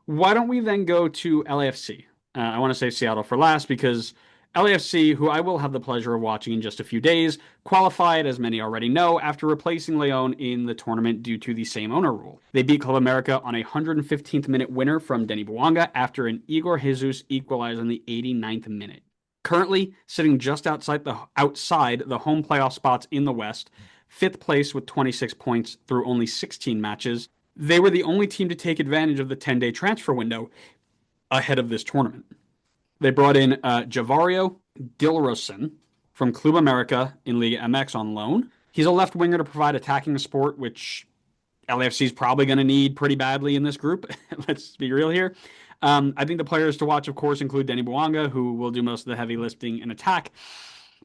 Why don't we then go to LAFC? I want to say Seattle for last because LAFC, who I will have the pleasure of watching in just a few days, qualified, as many already know, after replacing Leon in the tournament due to the same owner rule. They beat Club America on a 115th minute winner from Denny Bouanga after an Igor Jesus equalized in the 89th minute. Currently sitting just outside the home playoff spots in the West, fifth place with 26 points through only 16 matches. They were the only team to take advantage of the 10-day transfer window ahead of this tournament. They brought in Javario Dilrosun from Club America in Liga MX on loan. He's a left winger to provide attacking support, which LAFC is probably going to need pretty badly in this group. Let's be real here. I think the players to watch, of course, include Denny Bouanga, who will do most of the heavy lifting in attack,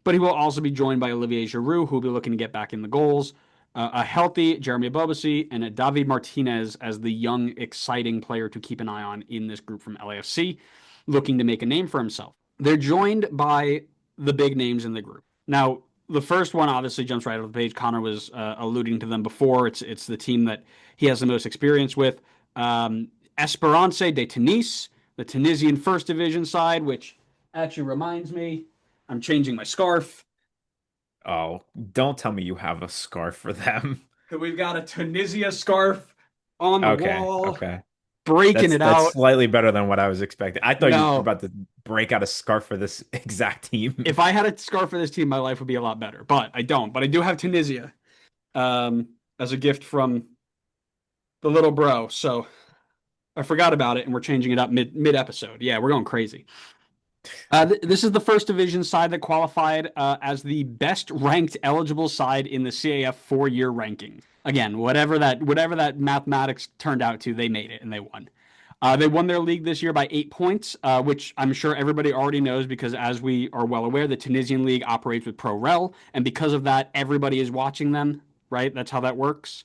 but he will also be joined by Olivier Giroud, who will be looking to get back in the goals. A healthy Jeremy Abobasi and a David Martinez as the young, exciting player to keep an eye on in this group from LAFC, looking to make a name for himself. They're joined by the big names in the group. Now, the first one obviously jumps right off the page. Connor was alluding to them before. It's the team that he has the most experience with. Esperance de Tunis, the Tunisian first division side, which actually reminds me, I'm changing my scarf. Oh, don't tell me you have a scarf for them. We've got a Tunisia scarf on the Okay, wall, okay. breaking That's it that's out. slightly better than what I was expecting. I thought you were No, about to break out a scarf for this exact team. if I had a scarf for this team, my life would be a lot better. But I don't. But I do have Tunisia as a gift from the little bro. So I forgot about it, and we're changing it up mid episode. Yeah, we're going crazy. This is the first division side that qualified as the best ranked eligible side in the CAF 4-year ranking. Again, whatever that mathematics turned out to, they made it and they won. They won their league this year by 8 points, which I'm sure everybody already knows because, as we are well aware, the Tunisian league operates with Pro Rel, and because of that, everybody is watching them. Right? That's how that works.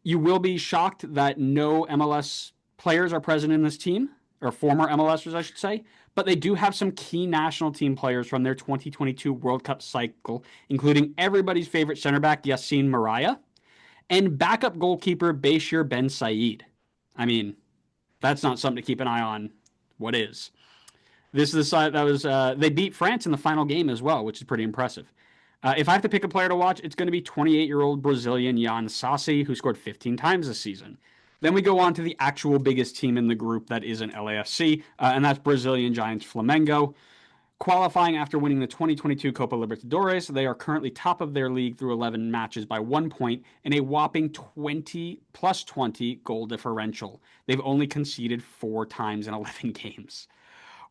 You will be shocked that no MLS players are present in this team, or former MLSers, I should say. But they do have some key national team players from their 2022 World Cup cycle, including everybody's favorite center back, Yassine Mariah, and backup goalkeeper Bashir Ben Said. I mean, that's not something to keep an eye on. What is? This is the side that was, they beat France in the final game as well, which is pretty impressive. If I have to pick a player to watch, it's going to be 28-year-old Brazilian Jan Sassi, who scored 15 times this season. Then we go on to the actual biggest team in the group that isn't LAFC, and that's Brazilian Giants Flamengo. Qualifying after winning the 2022 Copa Libertadores, they are currently top of their league through 11 matches by 1 point and a whopping 20 goal differential. They've only conceded 4 times in 11 games.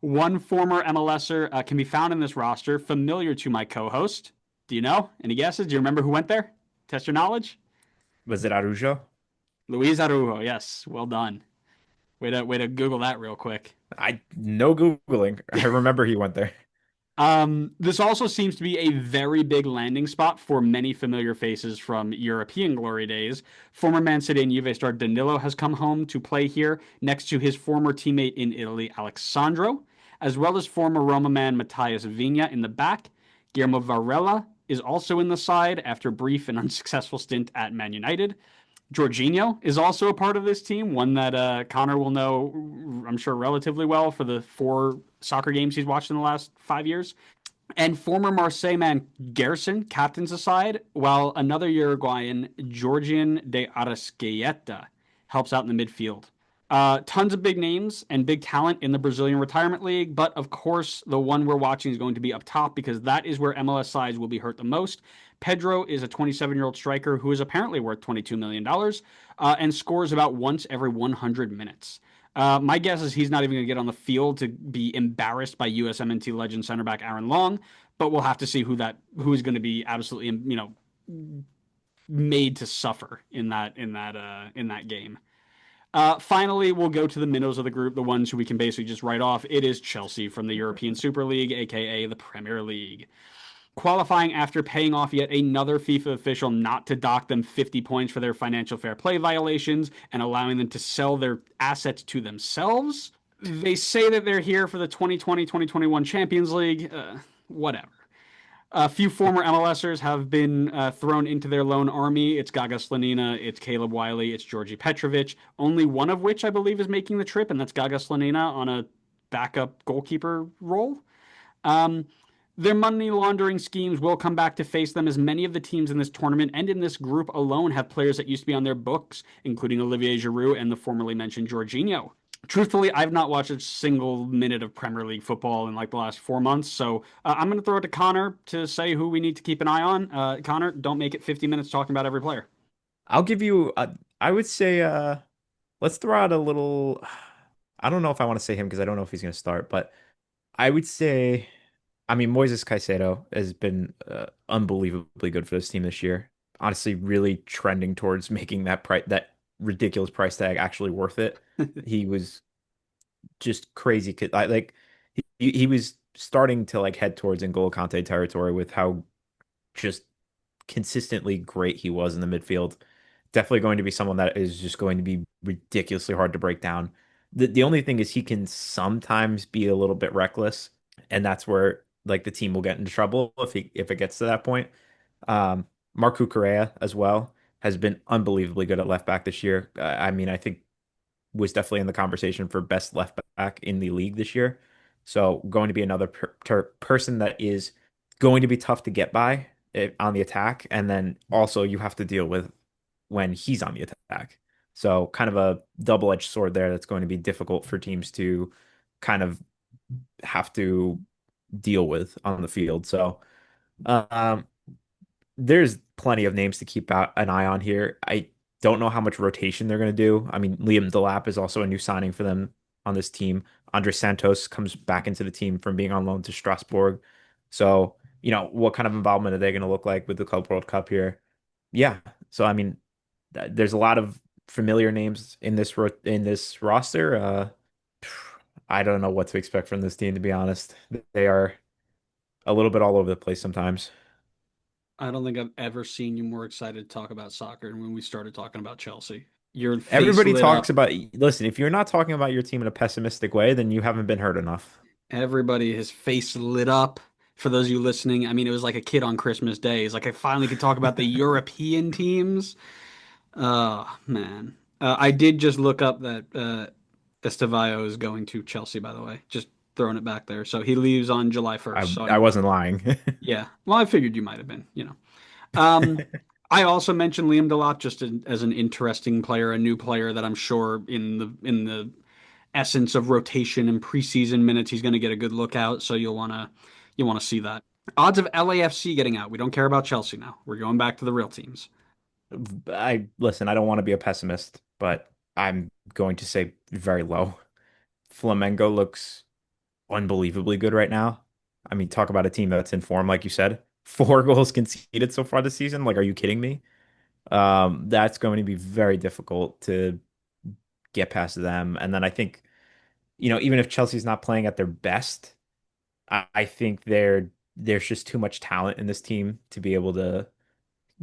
One former MLSer can be found in this roster, familiar to my co-host. Do you know? Any guesses? Do you remember who went there? Test your knowledge. Was it Arujo? Luis Arujo. Yes, well done. Way to Google that real quick. I no Googling. I remember he went there. This also seems to be a very big landing spot for many familiar faces from European glory days. Former Man City and Juve star Danilo has come home to play here next to his former teammate in Italy, Alexandro, as well as former Roma man Matthias Vigna in the back. Guillermo Varela is also in the side after a brief and unsuccessful stint at Man United. Jorginho is also a part of this team, one that Connor will know, I'm sure, relatively well for the 4 soccer games he's watched in the last 5 years. And former Marseille man Gerson captains the side, while another Uruguayan, Georgian de Arrascaeta, helps out in the midfield. Tons of big names and big talent in the Brazilian Retirement League, but of course, the one we're watching is going to be up top because that is where MLS sides will be hurt the most. Pedro is a 27-year-old striker who is apparently worth $22 million and scores about once every 100 minutes. My guess is he's not even going to get on the field to be embarrassed by USMNT legend center back Aaron Long, but we'll have to see who is going to be absolutely, made to suffer in that game. Finally, we'll go to the minnows of the group, the ones who we can basically just write off. It is Chelsea from the European Super League, aka the Premier League. Qualifying after paying off yet another FIFA official not to dock them 50 points for their financial fair play violations and allowing them to sell their assets to themselves. They say that they're here for the 2020-2021 Champions League. Whatever. A few former MLSers have been thrown into their lone army. It's Gaga Slanina, it's Caleb Wiley, it's Georgi Petrovic. Only one of which I believe is making the trip, and that's Gaga Slanina on a backup goalkeeper role. Um, their money laundering schemes will come back to face them, as many of the teams in this tournament and in this group alone have players that used to be on their books, including Olivier Giroud and the formerly mentioned Jorginho. Truthfully, I've not watched a single minute of Premier League football in like the last 4 months, so I'm going to throw it to Connor to say who we need to keep an eye on. Connor, don't make it 50 minutes talking about every player. I'll give you I would say let's throw out a little I don't know if I want to say him because I don't know if he's going to start, but I would say I mean Moises Caicedo has been unbelievably good for this team this year. Honestly, really trending towards making that ridiculous price tag actually worth it. He was just crazy. Like he was starting to like head towards N'Golo Kante territory with how just consistently great he was in the midfield. Definitely going to be someone that is just going to be ridiculously hard to break down. The only thing is he can sometimes be a little bit reckless, and that's where like the team will get into trouble if it gets to that point. Marco Correa as well has been unbelievably good at left back this year. I mean, I think was definitely in the conversation for best left back in the league this year. So going to be another person that is going to be tough to get by on the attack, and then also you have to deal with when he's on the attack. So kind of a double-edged sword there that's going to be difficult for teams to kind of have to deal with on the field. So um, there's plenty of names to keep out an eye on here. I don't know how much rotation they're going to do. I mean, Liam Delap is also a new signing for them on this team. Andre Santos comes back into the team from being on loan to Strasbourg. So, what kind of involvement are they going to look like with the Club World Cup here? Yeah. So, I mean, there's a lot of familiar names in this roster. I don't know what to expect from this team, to be honest. They are a little bit all over the place sometimes. I don't think I've ever seen you more excited to talk about soccer than when we started talking about Chelsea. Your face Everybody lit talks up. about, listen, if you're not talking about your team in a pessimistic way, then you haven't been hurt enough. Everybody, his face lit up. For those of you listening, I mean, it was like a kid on Christmas Day. It's like I finally could talk about the European teams. Oh, man. I did just look up that Estevallo is going to Chelsea, by the way. Just throwing it back there. So he leaves on July I 1st. So I I'm, wasn't lying. yeah. Well, I figured you might have been. Um, I also mentioned Liam Delap just as an interesting player, a new player that I'm sure in the essence of rotation and preseason minutes, he's going to get a good look out. So you want to see that. Odds of LAFC getting out. We don't care about Chelsea now. We're going back to the real teams. I listen, I don't want to be a pessimist, but I'm going to say very low. Flamengo looks unbelievably good right now. I mean, talk about a team that's in form, like you said. 4 goals conceded so far this season. Like, are you kidding me? That's going to be very difficult to get past them. And then I think, even if Chelsea's not playing at their best, I think there's just too much talent in this team to be able to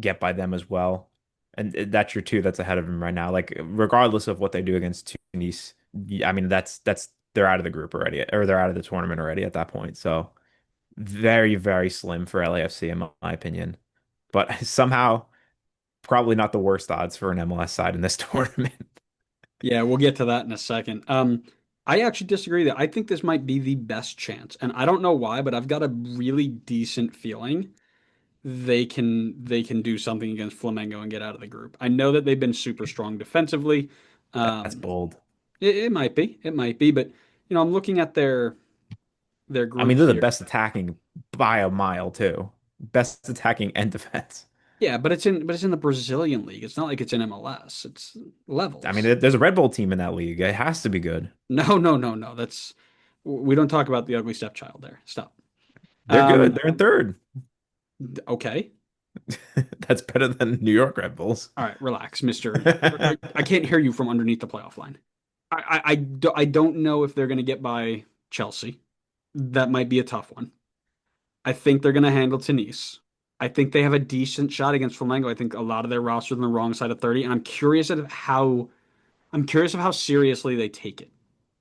get by them as well. And that's your two that's ahead of them right now. Like regardless of what they do against Tunis, I mean that's they're out of the group already, or they're out of the tournament already at that point. So very, very slim for LAFC in my opinion. But somehow probably not the worst odds for an MLS side in this tournament. Yeah, we'll get to that in a second. I actually disagree that I think this might be the best chance, and I don't know why, but I've got a really decent feeling they can do something against Flamengo and get out of the group. I know that they've been super strong defensively. That's Um, bold. it might be, but I'm looking at their I mean, group they're the here. best attacking by a mile too. Best attacking and defense. Yeah, but it's in the Brazilian league. It's not like it's in MLS. It's I mean, levels. there's a Red Bull team in that league. It has to be good. No, no, no, no. We don't talk about the ugly stepchild there. Stop. They're good. Um, They're in third. okay. That's better than New York Red Bulls. All right, relax, Mister. I can't hear you from underneath the playoff line. I don't know if they're going to get by Chelsea. That might be a tough one. I think they're going to handle Tunis. I think they have a decent shot against Flamengo. I think a lot of their roster on the wrong side of 30, and I'm curious of how seriously they take it.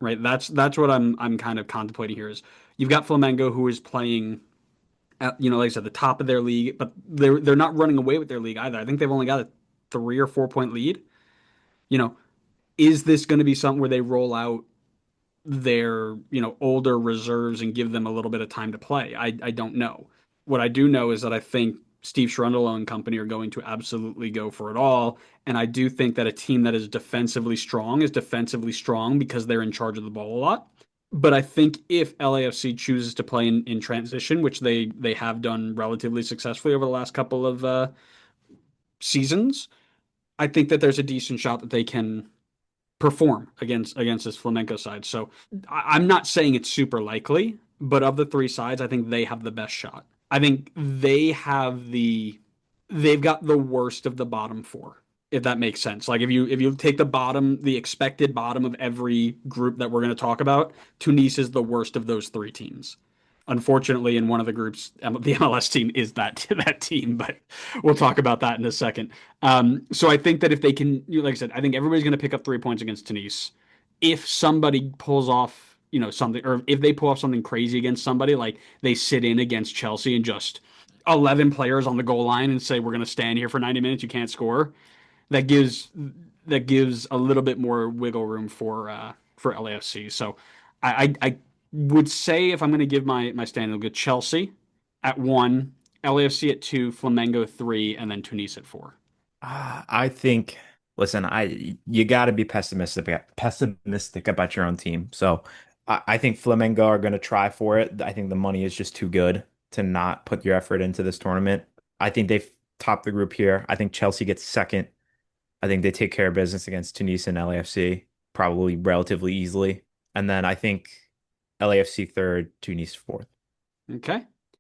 Right? That's what I'm kind of contemplating here is you've got Flamengo who is playing Like I said, the top of their league, but they're not running away with their league either. I think they've only got a 3 or 4 point lead. You know, is this going to be something where they roll out their older reserves and give them a little bit of time to play? I don't know. What I do know is that I think Steve Cherundolo and company are going to absolutely go for it all, and I do think that a team that is defensively strong because they're in charge of the ball a lot. But I think if LAFC chooses to play in transition, which they have done relatively successfully over the last couple of seasons, I think that there's a decent shot that they can perform against this flamenco side. So I'm not saying it's super likely, but of the three sides, I think they have the best shot. I think they've got the worst of the bottom four, if that makes sense. Like if you take the expected bottom of every group that we're going to talk about, Tunis is the worst of those three teams. Unfortunately, in one of the groups, the MLS team is that team, but we'll talk about that in a second. So I think that if they can, like I said, I think everybody's going to pick up 3 points against Tunis. If somebody pulls off, something, or if they pull off something crazy against somebody, like they sit in against Chelsea and just 11 players on the goal line and say we're going to stand here for 90 minutes, you can't score. That gives that gives a little bit more wiggle room for LAFC. So I would say if I'm going to give my stand, I'll go Chelsea at 1, LAFC at 2, Flamengo 3, and then Tunis at 4. I think, listen, you got to be pessimistic about your own team. So I think Flamengo are going to try for it. I think the money is just too good to not put your effort into this tournament. I think they've topped the group here. I think Chelsea gets second. I think they take care of business against Tunis and LAFC probably relatively easily. And then I think LAFC third, Tunis fourth. Okay.